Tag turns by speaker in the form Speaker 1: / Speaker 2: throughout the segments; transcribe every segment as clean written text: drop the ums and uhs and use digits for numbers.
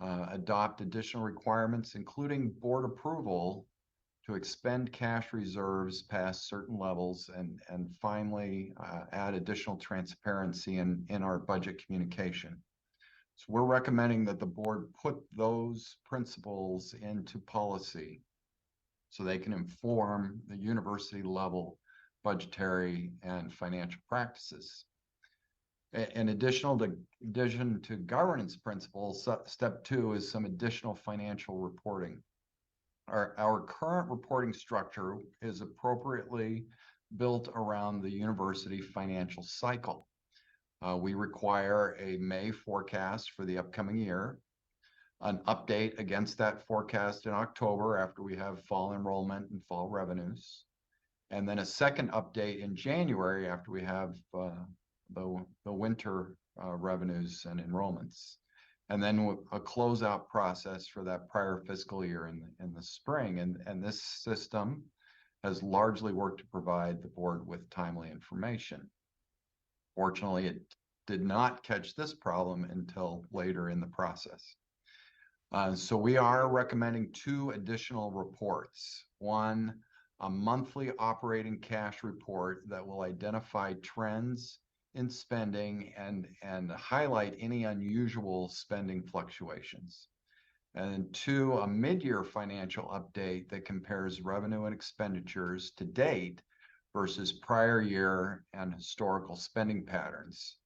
Speaker 1: adopt additional requirements, including board approval to expend cash reserves past certain levels, and finally add additional transparency in our budget communication. So we're recommending that the board put those principles into policy so they can inform the university level budgetary and financial practices. In addition to governance principles, step 2 is some additional financial reporting. Our current reporting structure is appropriately built around the university financial cycle. We require a May forecast for the upcoming year, an update against that forecast in October after we have fall enrollment and fall revenues, and then a second update in January after we have the winter revenues and enrollments, and then a closeout process for that prior fiscal year in the spring. And this system has largely worked to provide the board with timely information. Fortunately, it did not catch this problem until later in the process. So we are recommending 2 additional reports. One, a monthly operating cash report that will identify trends in spending and highlight any unusual spending fluctuations. And 2, a mid-year financial update that compares revenue and expenditures to date versus prior year and historical spending patterns.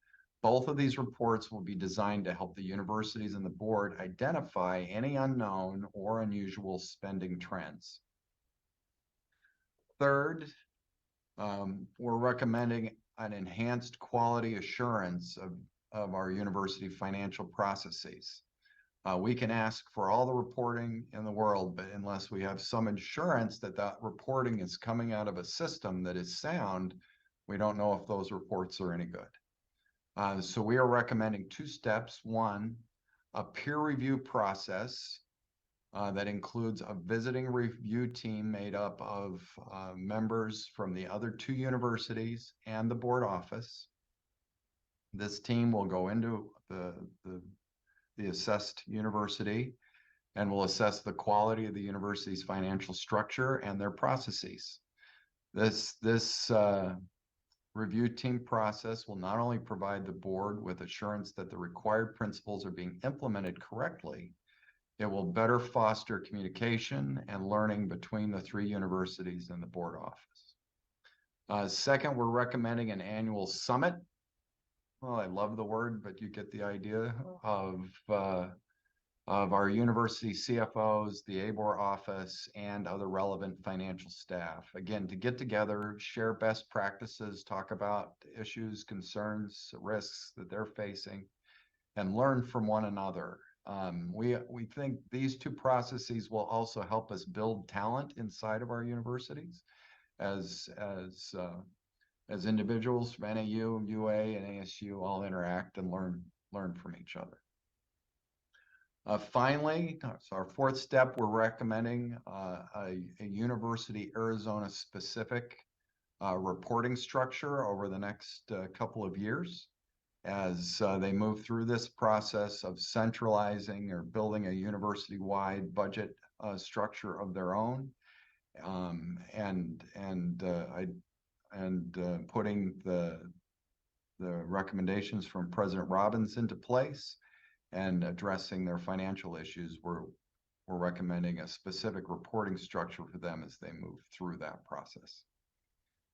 Speaker 1: Both of these reports will be designed to help the universities and the board identify any unknown or unusual spending trends. Third, we're recommending an enhanced quality assurance of our university financial processes. We can ask for all the reporting in the world, but unless we have some assurance that that reporting is coming out of a system that is sound, we don't know if those reports are any good. So we are recommending 2 steps. One, a peer review process that includes a visiting review team made up of members from the other 2 universities and the board office. This team will go into the assessed university and will assess the quality of the university's financial structure and their processes. This review team process will not only provide the board with assurance that the required principles are being implemented correctly, it will better foster communication and learning between the 3 universities and the board office. Second, we're recommending an annual summit. Well, I love the word, but you get the idea of our university CFOs, the ABOR office, and other relevant financial staff. Again, to get together, share best practices, talk about issues, concerns, risks that they're facing, and learn from one another. We think these 2 processes will also help us build talent inside of our universities as individuals from NAU, UA, and ASU all interact and learn from each other. Finally, so our 4th step, we're recommending a University Arizona specific reporting structure over the next couple of years as they move through this process of centralizing or building a university-wide budget structure of their own, and putting the recommendations from President Robbins into place and addressing their financial issues. We're recommending a specific reporting structure for them as they move through that process.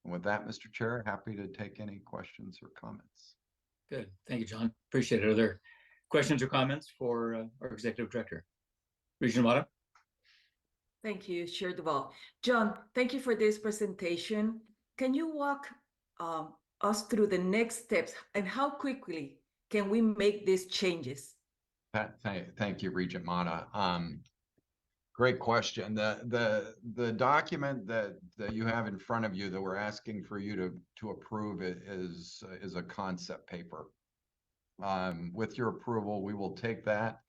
Speaker 1: And with that, Mr. Chair, happy to take any questions or comments.
Speaker 2: Good. Thank you, John. Appreciate it. Are there questions or comments for our Executive Director? Regent Amata?
Speaker 3: Thank you, Chair Duval. John, thank you for this presentation. Can you walk us through the next steps and how quickly can we make these changes?
Speaker 1: Thank you, Regent Mata. Great question. The document that you have in front of you that we're asking for you to approve is a concept paper. With your approval, we will take that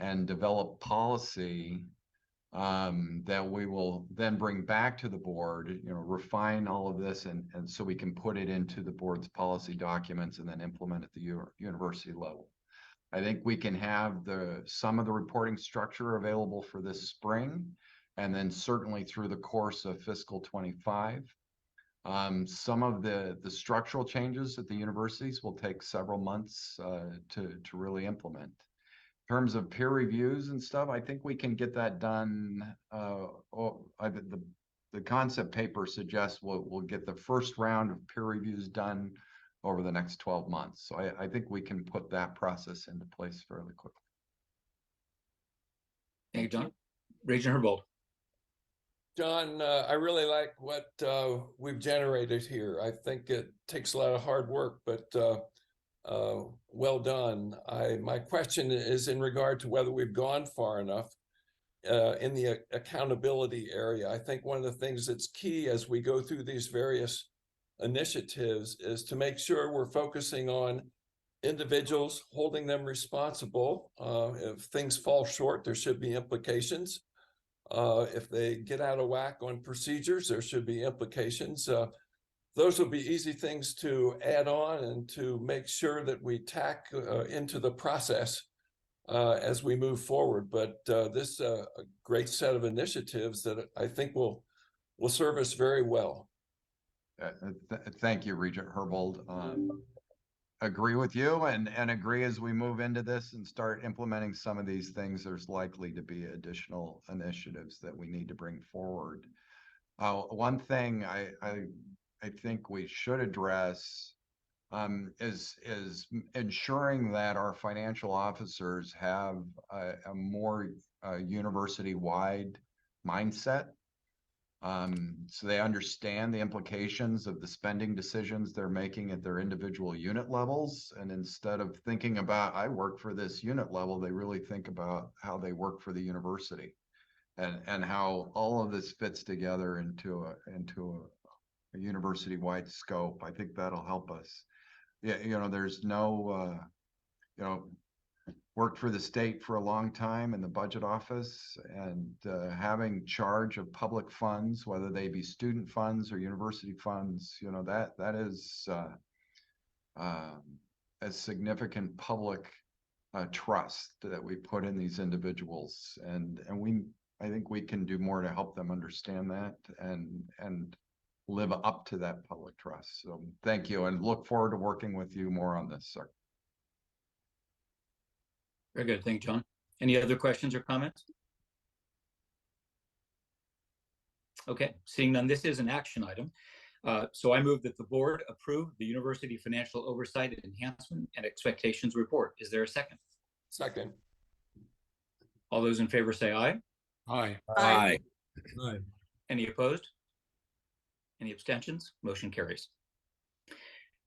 Speaker 1: and develop policy that we will then bring back to the board, refine all of this, and so we can put it into the board's policy documents and then implement at the university level. I think we can have some of the reporting structure available for this spring, and then certainly through the course of fiscal 25. Some of the structural changes at the universities will take several months to really implement. In terms of peer reviews and stuff, I think we can get that done. The concept paper suggests we'll get the first round of peer reviews done over the next 12 months. So I think we can put that process into place fairly quickly.
Speaker 2: Thank you, John. Regent Herbold.
Speaker 4: John, I really like what we've generated here. I think it takes a lot of hard work, but well done. My question is in regard to whether we've gone far enough in the accountability area. I think one of the things that's key as we go through these various initiatives is to make sure we're focusing on individuals, holding them responsible. If things fall short, there should be implications. If they get out of whack on procedures, there should be implications. Those will be easy things to add on and to make sure that we tack into the process as we move forward. But this is a great set of initiatives that I think will serve us very well.
Speaker 1: Thank you, Regent Herbold. Agree with you, and agree as we move into this and start implementing some of these things, there's likely to be additional initiatives that we need to bring forward. One thing I think we should address is ensuring that our financial officers have a more university-wide mindset. So they understand the implications of the spending decisions they're making at their individual unit levels. And instead of thinking about, I work for this unit level, they really think about how they work for the university and how all of this fits together into a university-wide scope. I think that'll help us. Yeah, there's no, worked for the state for a long time in the budget office, and having charge of public funds, whether they be student funds or university funds, that is a significant public trust that we put in these individuals, and I think we can do more to help them understand that and live up to that public trust. So thank you, and look forward to working with you more on this, sir.
Speaker 2: Very good. Thank you, John. Any other questions or comments? Okay, seeing none, this is an action item. So I move that the board approve the University Financial Oversight Enhancement and Expectations Report. Is there a second?
Speaker 4: Second.
Speaker 2: All those in favor say aye.
Speaker 5: Aye.
Speaker 3: Aye.
Speaker 5: Aye.
Speaker 2: Any opposed? Any abstentions? Motion carries.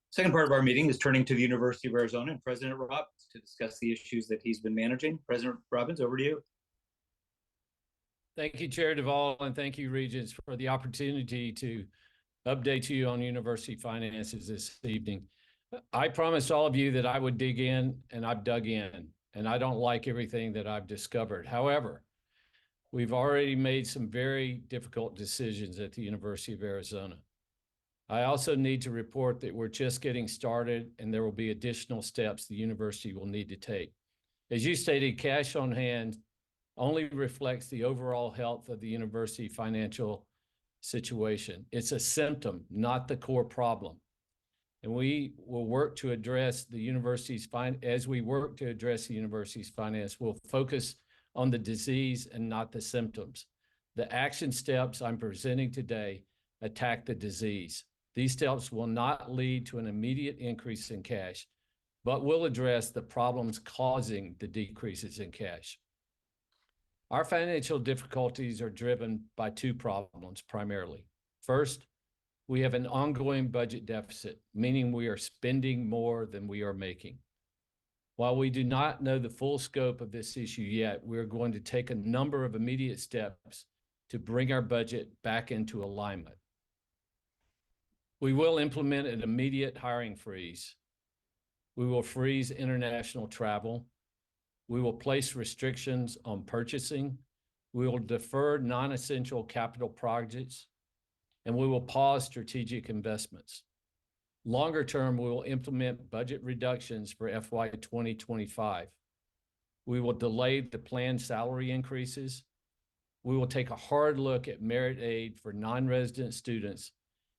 Speaker 2: Second part of our meeting is turning to the University of Arizona and President Robbins to discuss the issues that he's been managing. President Robbins, over to you.
Speaker 5: Thank you, Chair Duvall, and thank you, Regents, for the opportunity to update you on university finances this evening. I promised all of you that I would dig in, and I've dug in, and I don't like everything that I've discovered. However, we've already made some very difficult decisions at the University of Arizona. I also need to report that we're just getting started, and there will be additional steps the university will need to take. As you stated, cash on hand only reflects the overall health of the university financial situation. It's a symptom, not the core problem. And we will work to address the university's as we work to address the university's finance, we'll focus on the disease and not the symptoms. The action steps I'm presenting today attack the disease. These steps will not lead to an immediate increase in cash, but will address the problems causing the decreases in cash. Our financial difficulties are driven by two problems primarily. First, we have an ongoing budget deficit, meaning we are spending more than we are making. While we do not know the full scope of this issue yet, we're going to take a number of immediate steps to bring our budget back into alignment. We will implement an immediate hiring freeze. We will freeze international travel. We will place restrictions on purchasing. We will defer non-essential capital projects, and we will pause strategic investments. Longer term, we will implement budget reductions for FY 2025. We will delay the planned salary increases. We will take a hard look at merit aid for non-resident students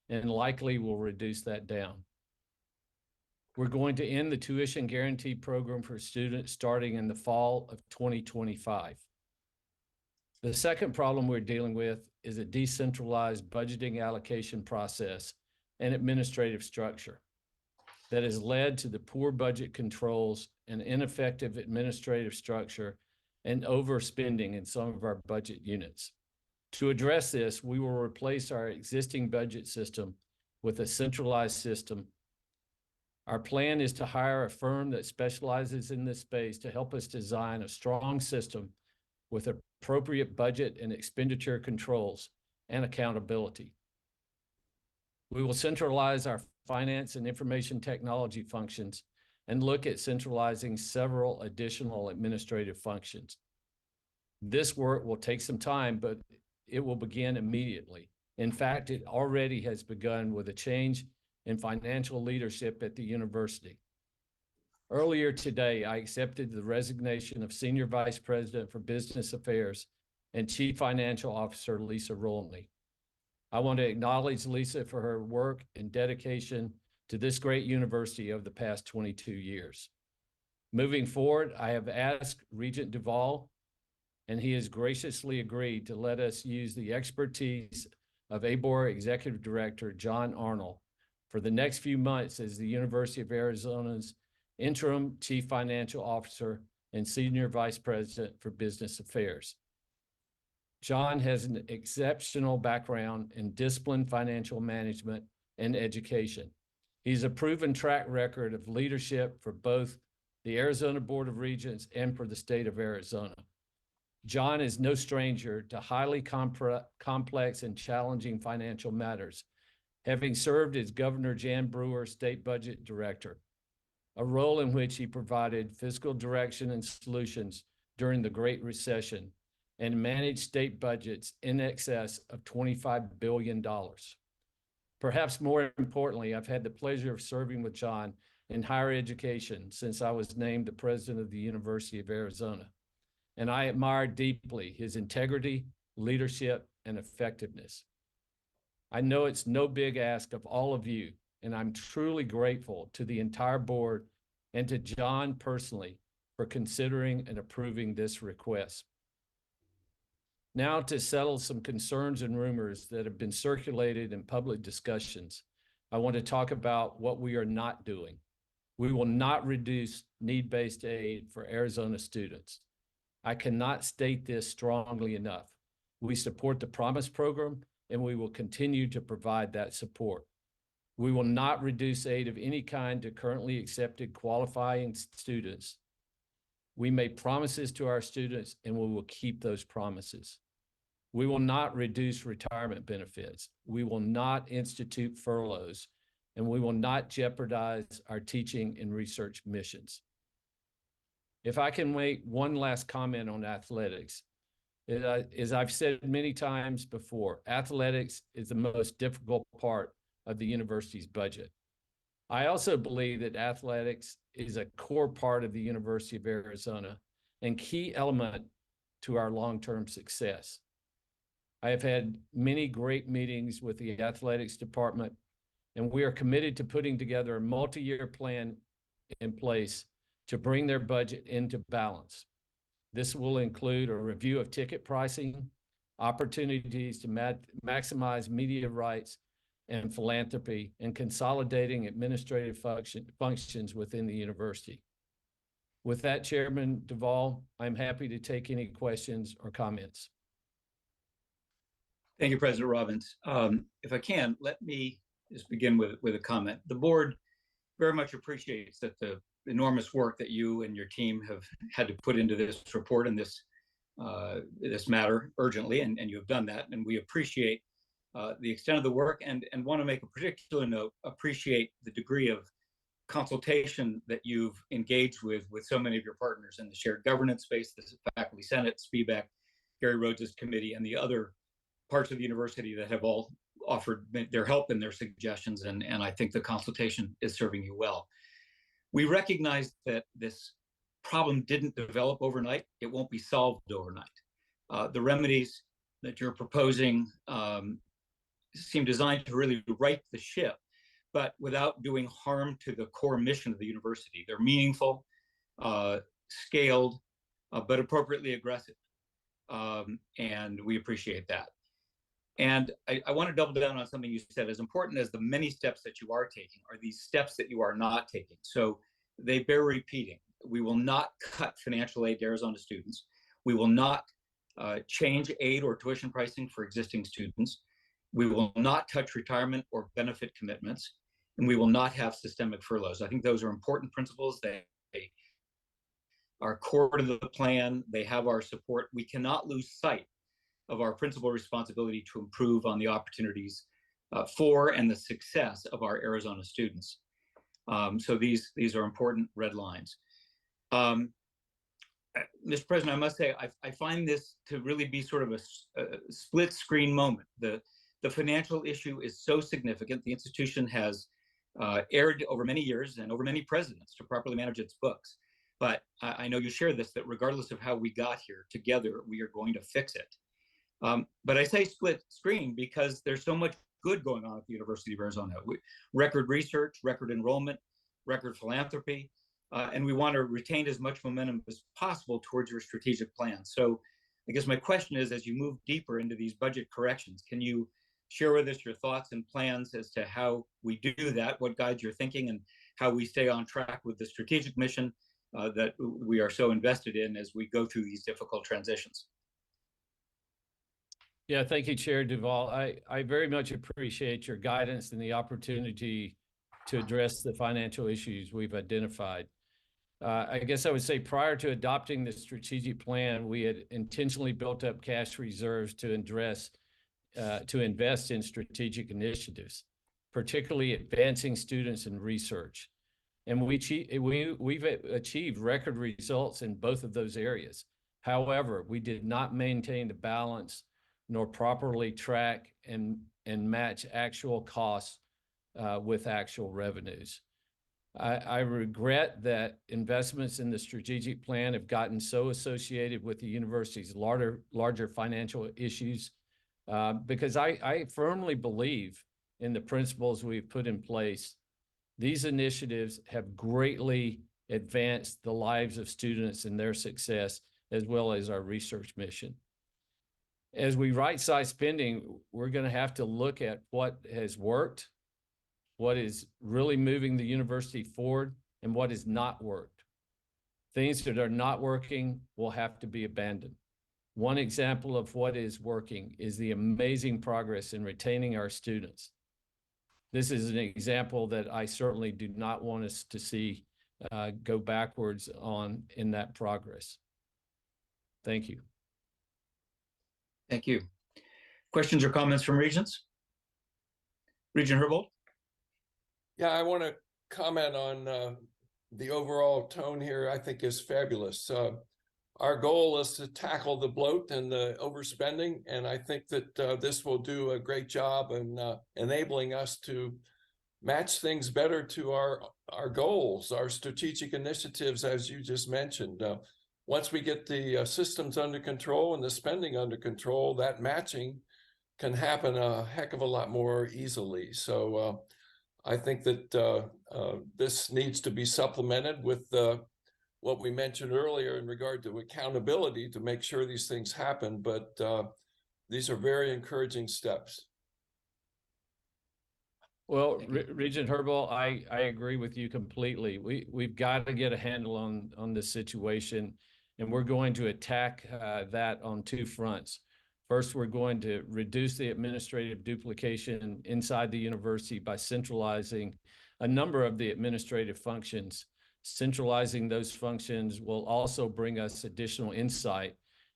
Speaker 5: and likely will reduce that down. We're going to end the tuition guarantee program for students starting in the fall of 2025. The second problem we're dealing with is a decentralized budgeting allocation process and administrative structure that has led to the poor budget controls and ineffective administrative structure and overspending in some of our budget units. To address this, we will replace our existing budget system with a centralized system. Our plan is to hire a firm that specializes in this space to help us design a strong system with appropriate budget and expenditure controls and accountability. We will centralize our finance and information technology functions and look at centralizing several additional administrative functions. This work will take some time, but it will begin immediately. In fact, it already has begun with a change in financial leadership at the university. Earlier today, I accepted the resignation of Senior Vice President for Business Affairs and Chief Financial Officer Lisa Rolney. I want to acknowledge Lisa for her work and dedication to this great university over the past 22 years. Moving forward, I have asked Regent Duvall, and he has graciously agreed to let us use the expertise of ABOR Executive Director John Arnold for the next few months as the University of Arizona's Interim Chief Financial Officer and Senior Vice President for Business Affairs. John has an exceptional background in disciplined financial management and education. He's a proven track record of leadership for both the Arizona Board of Regents and for the state of Arizona. John is no stranger to highly complex and challenging financial matters, having served as Governor Jan Brewer State Budget Director, a role in which he provided fiscal direction and solutions during the Great Recession and managed state budgets in excess of $25 billion. Perhaps more importantly, I've had the pleasure of serving with John in higher education since I was named the president of the University of Arizona. And I admire deeply his integrity, leadership, and effectiveness. I know it's no big ask of all of you, and I'm truly grateful to the entire board and to John personally for considering and approving this request. Now to settle some concerns and rumors that have been circulated in public discussions, I want to talk about what we are not doing. We will not reduce need-based aid for Arizona students. I cannot state this strongly enough. We support the Promise program, and we will continue to provide that support. We will not reduce aid of any kind to currently accepted qualifying students. We made promises to our students, and we will keep those promises. We will not reduce retirement benefits. We will not institute furloughs, and we will not jeopardize our teaching and research missions. If I can make one last comment on athletics, as I've said many times before, athletics is the most difficult part of the university's budget. I also believe that athletics is a core part of the University of Arizona and key element to our long-term success. I have had many great meetings with the athletics department, and we are committed to putting together a multi-year plan in place to bring their budget into balance. This will include a review of ticket pricing, opportunities to maximize media rights and philanthropy, and consolidating administrative functions within the university. With that, Chairman Duvall, I'm happy to take any questions or comments.
Speaker 2: Thank you, President Robbins. If I can, let me just begin with a comment. The board very much appreciates that the enormous work that you and your team have had to put into this report and this matter urgently, and you have done that, and we appreciate the extent of the work, and want to make a particular note, appreciate the degree of consultation that you've engaged with so many of your partners in the shared governance space, the faculty senate, SPEBAC, Gary Rhodes' committee, and the other parts of the university that have all offered their help and their suggestions, and I think the consultation is serving you well. We recognize that this problem didn't develop overnight. It won't be solved overnight. The remedies that you're proposing seem designed to really right the ship, but without doing harm to the core mission of the university. They're meaningful, scaled, but appropriately aggressive. And we appreciate that. And I want to double down on something you said. As important as the many steps that you are taking are these steps that you are not taking. So they bear repeating. We will not cut financial aid to Arizona students. We will not change aid or tuition pricing for existing students. We will not touch retirement or benefit commitments. And we will not have systemic furloughs. I think those are important principles. They are core to the plan. They have our support. We cannot lose sight of our principal responsibility to improve on the opportunities for and the success of our Arizona students. So these are important red lines. Mr. President, I must say, I find this to really be sort of a split screen moment. The financial issue is so significant. The institution has erred over many years and over many presidents to properly manage its books. But I know you share this, that regardless of how we got here, together we are going to fix it. But I say split screen because there's so much good going on at the University of Arizona. Record research, record enrollment, record philanthropy, and we want to retain as much momentum as possible towards your strategic plan. So I guess my question is, as you move deeper into these budget corrections, can you share with us your thoughts and plans as to how we do that, what guides your thinking, and how we stay on track with the strategic mission that we are so invested in as we go through these difficult transitions?
Speaker 5: Yeah, thank you, Chair Duvall. I very much appreciate your guidance and the opportunity to address the financial issues we've identified. I guess I would say prior to adopting the strategic plan, we had intentionally built up cash reserves to invest in strategic initiatives, particularly advancing students and research. And we've achieved record results in both of those areas. However, we did not maintain the balance nor properly track and match actual costs with actual revenues. I regret that investments in the strategic plan have gotten so associated with the university's larger financial issues because I firmly believe in the principles we've put in place. These initiatives have greatly advanced the lives of students and their success, as well as our research mission. As we right-size spending, we're going to have to look at what has worked, what is really moving the university forward, and what has not worked. Things that are not working will have to be abandoned. One example of what is working is the amazing progress in retaining our students. This is an example that I certainly do not want us to see go backwards in that progress. Thank you.
Speaker 2: Thank you. Questions or comments from Regents? Regent Herbold?
Speaker 4: Yeah, I want to comment on the overall tone here. I think is fabulous. Our goal is to tackle the bloat and the overspending, and I think that this will do a great job in enabling us to match things better to our goals, our strategic initiatives, as you just mentioned. Once we get the systems under control and the spending under control, that matching can happen a heck of a lot more easily. So I think that this needs to be supplemented with what we mentioned earlier in regard to accountability to make sure these things happen. But these are very encouraging steps.
Speaker 5: Well, Regent Herbold, I agree with you completely. We've got to get a handle on this situation, and we're going to attack that on two fronts. First, we're going to reduce the administrative duplication inside the university by centralizing a number of the administrative functions. Centralizing those functions will also bring us additional insight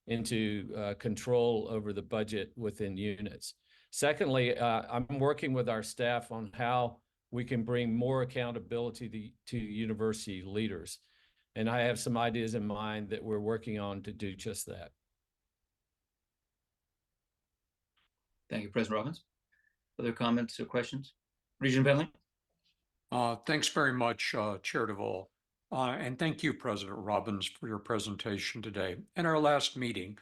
Speaker 5: into control over the budget within units. Secondly, I'm working with our staff on how we can bring more accountability to university leaders. And I have some ideas in mind that we're working on to do just that.
Speaker 2: Thank you, President Robbins. Other comments or questions? Regent Bentley?
Speaker 6: Thanks very much, Chair DeVol. And thank you, President Robbins, for your presentation today. In our last meeting,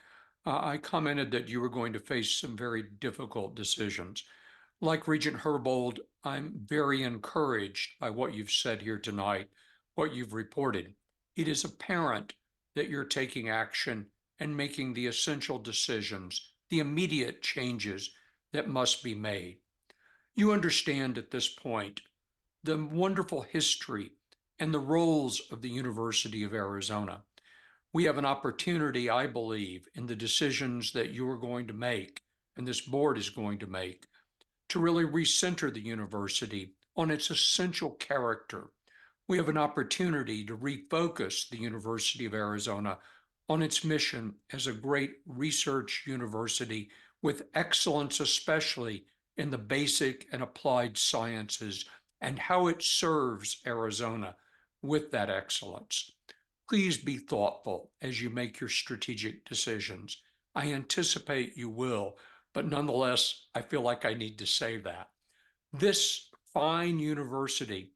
Speaker 6: I commented that you were going to face some very difficult decisions. Like Regent Herbold, I'm very encouraged by what you've said here tonight, what you've reported. It is apparent that you're taking action and making the essential decisions, the immediate changes that must be made. You understand at this point the wonderful history and the roles of the University of Arizona. We have an opportunity, I believe, in the decisions that you are going to make and this board is going to make to really recenter the university on its essential character. We have an opportunity to refocus the University of Arizona on its mission as a great research university with excellence, especially in the basic and applied sciences, and how it serves Arizona with that excellence. Please be thoughtful as you make your strategic decisions. I anticipate you will, but nonetheless, I feel like I need to say that. This fine university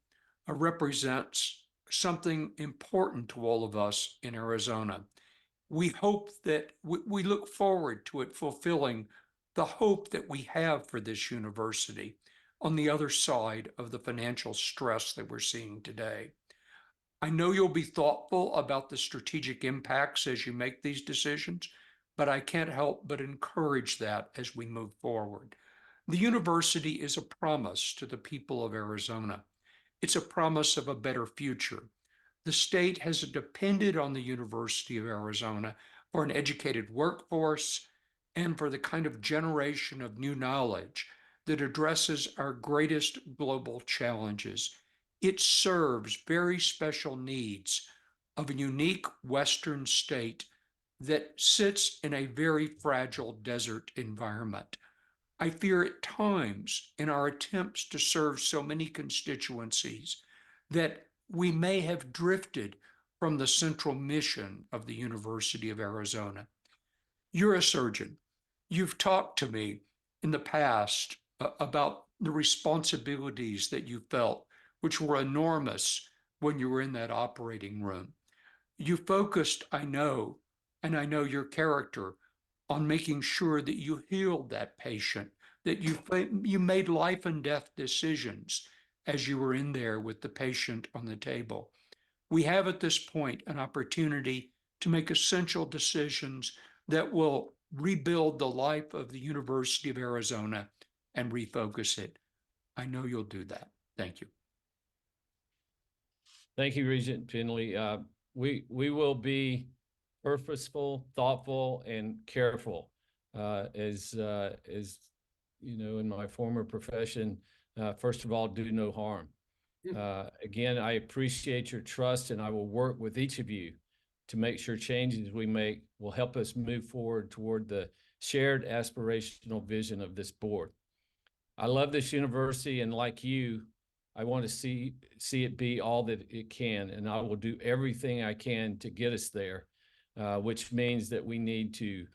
Speaker 6: represents something important to all of us in Arizona. We hope that we look forward to it fulfilling the hope that we have for this university on the other side of the financial stress that we're seeing today. I know you'll be thoughtful about the strategic impacts as you make these decisions, but I can't help but encourage that as we move forward. The university is a promise to the people of Arizona. It's a promise of a better future. The state has depended on the University of Arizona for an educated workforce and for the kind of generation of new knowledge that addresses our greatest global challenges. It serves very special needs of a unique Western state that sits in a very fragile desert environment. I fear at times in our attempts to serve so many constituencies that we may have drifted from the central mission of the University of Arizona. You're a surgeon. You've talked to me in the past about the responsibilities that you felt, which were enormous when you were in that operating room. You focused, I know, and I know your character, on making sure that you healed that patient, that you made life and death decisions as you were in there with the patient on the table. We have at this point an opportunity to make essential decisions that will rebuild the life of the University of Arizona and refocus it. I know you'll do that. Thank you.
Speaker 5: Thank you, Regent Finley. We will be purposeful, thoughtful, and careful. As you know, in my former profession, first of all, do no harm. Again, I appreciate your trust, and I will work with each of you to make sure changes we make will help us move forward toward the shared aspirational vision of this board. I love this university, and like you, I want to see it be all that it can, and I will do everything I can to get us there, which means that we need to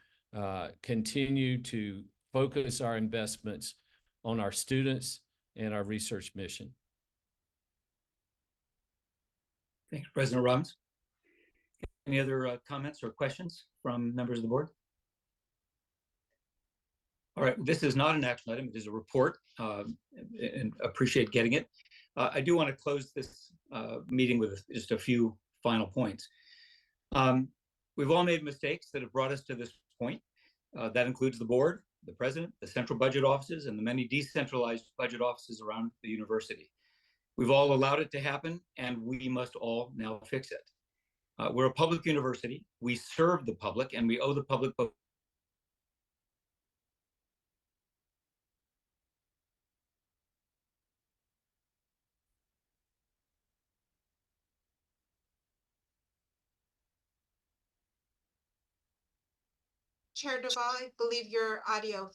Speaker 5: continue to focus our investments on our students and our research mission.
Speaker 2: Thank you, President Robbins. Any other comments or questions from members of the board? All right, this is not an action item, it is a report, and appreciate getting it. I do want to close this meeting with just a few final points. We've all made mistakes that have brought us to this point. That includes the board, the president, the central budget offices, and the many decentralized budget offices around the university. We've all allowed it to happen, and we must all now fix it. We're a public university. We serve the public, and we owe the public both.
Speaker 7: Chair DeVol, I believe your audio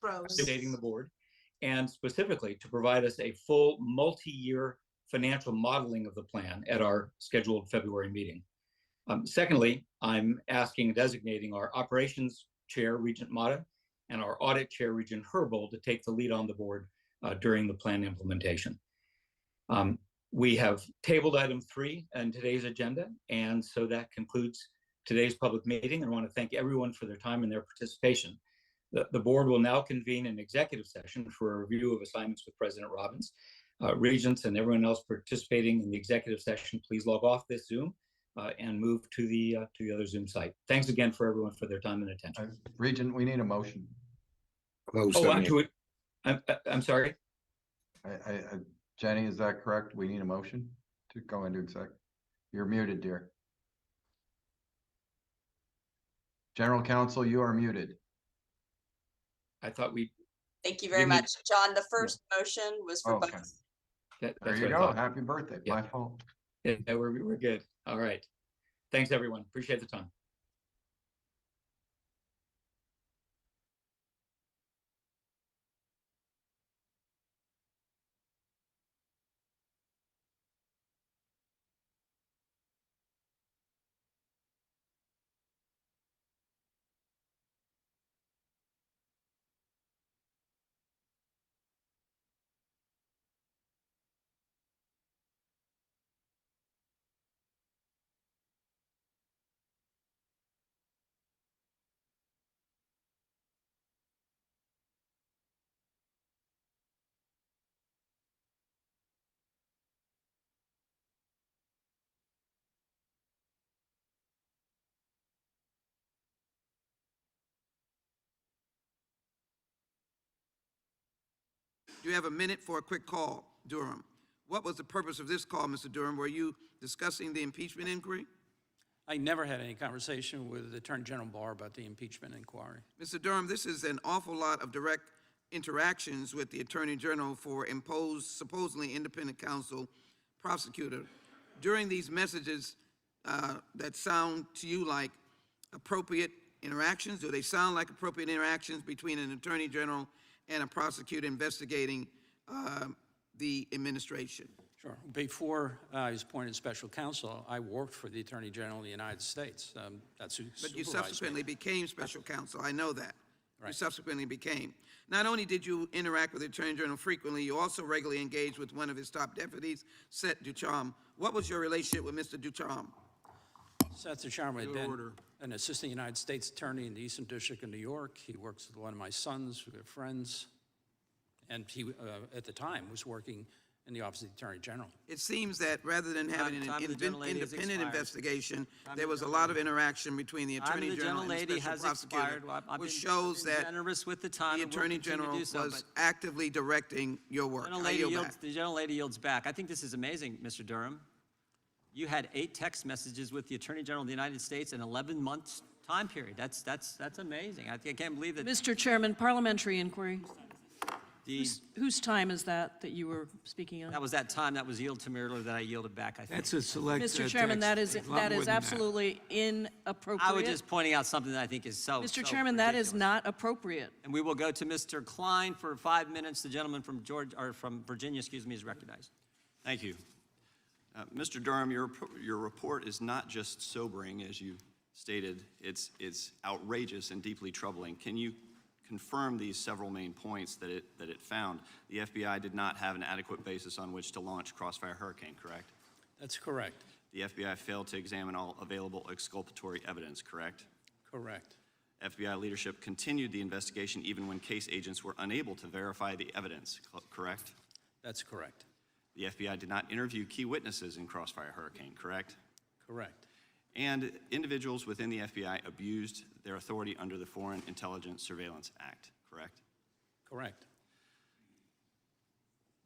Speaker 7: froze.
Speaker 2: Updating the board, and specifically to provide us a full multi-year financial modeling of the plan at our scheduled February meeting. Secondly, I'm asking and designating our operations chair, Regent Mata, and our audit chair, Regent Herbold, to take the lead on the board during the plan implementation. We have tabled item 3 on today's agenda, and so that concludes today's public meeting. I want to thank everyone for their time and their participation. The board will now convene an executive session for a review of assignments with President Robbins. Regents and everyone else participating in the executive session, please log off this Zoom and move to the other Zoom site. Thanks again for everyone for their time and attention.
Speaker 1: Regent, we need a motion.
Speaker 2: I'm sorry.
Speaker 1: Jenny, is that correct? We need a motion to go into exec. You're muted, dear. General Counsel, you are muted.
Speaker 2: I thought we.
Speaker 8: Thank you very
Speaker 2: Didn't-
Speaker 8: much. John, the first motion was for
Speaker 1: Okay.
Speaker 8: both.
Speaker 1: There
Speaker 2: That's
Speaker 1: you
Speaker 2: what I
Speaker 1: go.
Speaker 2: thought.
Speaker 1: Happy birthday.
Speaker 2: Yeah.
Speaker 1: My fault.
Speaker 2: Yeah, we're good. All right. Thanks, everyone. Appreciate the time.
Speaker 9: You have a minute for a quick call, Durham. What was the purpose of this call, Mr. Durham? Were you discussing the impeachment inquiry?
Speaker 10: I never had any conversation with Attorney General Barr about the impeachment inquiry.
Speaker 9: Mr. Durham, this is an awful lot of direct interactions with the Attorney General for imposed, supposedly independent counsel prosecutor. During these messages that sound to you like appropriate interactions, do they sound like appropriate interactions between an Attorney General and a prosecutor investigating the administration?
Speaker 10: Sure. Before I was appointed special counsel, I worked for the Attorney General of the United States. That's who
Speaker 9: But you
Speaker 10: supervised
Speaker 9: subsequently
Speaker 10: me.
Speaker 9: became special counsel. I know that. You
Speaker 10: Right.
Speaker 9: subsequently became. Not only did you interact with the Attorney General frequently, you also regularly engaged with one of his top deputies, Seth Ducharme. What was your relationship with Mr. Ducharme?
Speaker 10: Seth Ducharme had
Speaker 9: Your
Speaker 10: been
Speaker 9: order.
Speaker 10: an assistant United States attorney in the Eastern District of New York. He works with one of my sons, we were friends. And he, at the time, was working in the Office of the Attorney General.
Speaker 9: It seems that rather than having
Speaker 11: Time
Speaker 9: an
Speaker 11: of the gentlelady has
Speaker 9: independent
Speaker 11: expired.
Speaker 9: investigation,
Speaker 11: Time
Speaker 9: there
Speaker 11: of
Speaker 9: was
Speaker 11: the
Speaker 9: a lot of interaction between the
Speaker 11: Time of
Speaker 9: Attorney
Speaker 11: the
Speaker 9: General and the
Speaker 11: gentlelady
Speaker 9: special
Speaker 11: has
Speaker 9: prosecutor,
Speaker 11: expired. Well, I've
Speaker 9: which
Speaker 11: been
Speaker 9: shows that
Speaker 11: generous with the time
Speaker 9: the
Speaker 11: and will
Speaker 9: Attorney
Speaker 11: continue to
Speaker 9: General
Speaker 11: do so,
Speaker 9: was
Speaker 11: but
Speaker 9: actively directing your work. I yield back.
Speaker 11: the gentlelady yields back. I think this is amazing, Mr. Durham. You had 8 text messages with the Attorney General of the United States in 11 months time period. That's amazing. I can't believe that.
Speaker 12: Mr. Chairman, parliamentary inquiry.
Speaker 11: The,
Speaker 12: Whose time is that you were speaking on?
Speaker 11: that was that time that was yielded to me earlier that I yielded back, I think.
Speaker 6: That's a select.
Speaker 12: Mr. Chairman, that is absolutely inappropriate.
Speaker 11: I was just pointing out something that I think is so
Speaker 12: Mr. Chairman, that is
Speaker 11: ridiculous.
Speaker 12: not appropriate.
Speaker 11: And we will go to Mr. Klein for 5 minutes. The gentleman from from Virginia, excuse me, is recognized.
Speaker 13: Thank you. Mr. Durham, your report is not just sobering, as you stated, it's outrageous and deeply troubling. Can you confirm these several main points that it found? The FBI did not have an adequate basis on which to launch Crossfire Hurricane, correct?
Speaker 10: That's correct.
Speaker 13: The FBI failed to examine all available exculpatory evidence, correct?
Speaker 10: Correct.
Speaker 13: FBI leadership continued the investigation even when case agents were unable to verify the evidence, correct?
Speaker 10: That's correct.
Speaker 13: The FBI did not interview key witnesses in Crossfire Hurricane, correct?
Speaker 10: Correct.
Speaker 13: And individuals within the FBI abused their authority under the Foreign Intelligence Surveillance Act, correct?
Speaker 10: Correct.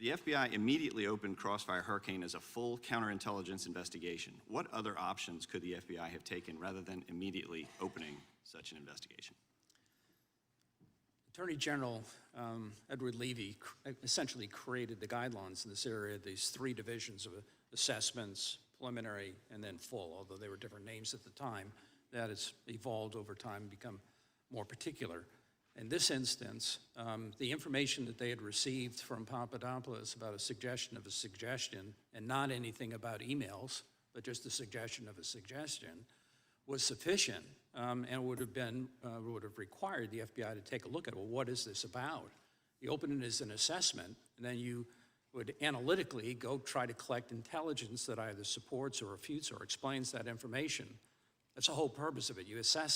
Speaker 13: The FBI immediately opened Crossfire Hurricane as a full counterintelligence investigation. What other options could the FBI have taken rather than immediately opening such an investigation?
Speaker 10: Attorney General Edward Levy essentially created the guidelines in this area, these 3 divisions of assessments, preliminary, and then full, although they were different names at the time. That has evolved over time and become more particular. In this instance, the information that they had received from Papadopoulos about a suggestion of a suggestion, and not anything about emails, but just a suggestion of a suggestion, was sufficient and it would have required the FBI to take a look at, well, what is this about? You open it as an assessment, and then you would analytically go try to collect intelligence that either supports or refutes or explains that information. That's the whole purpose of it. You assess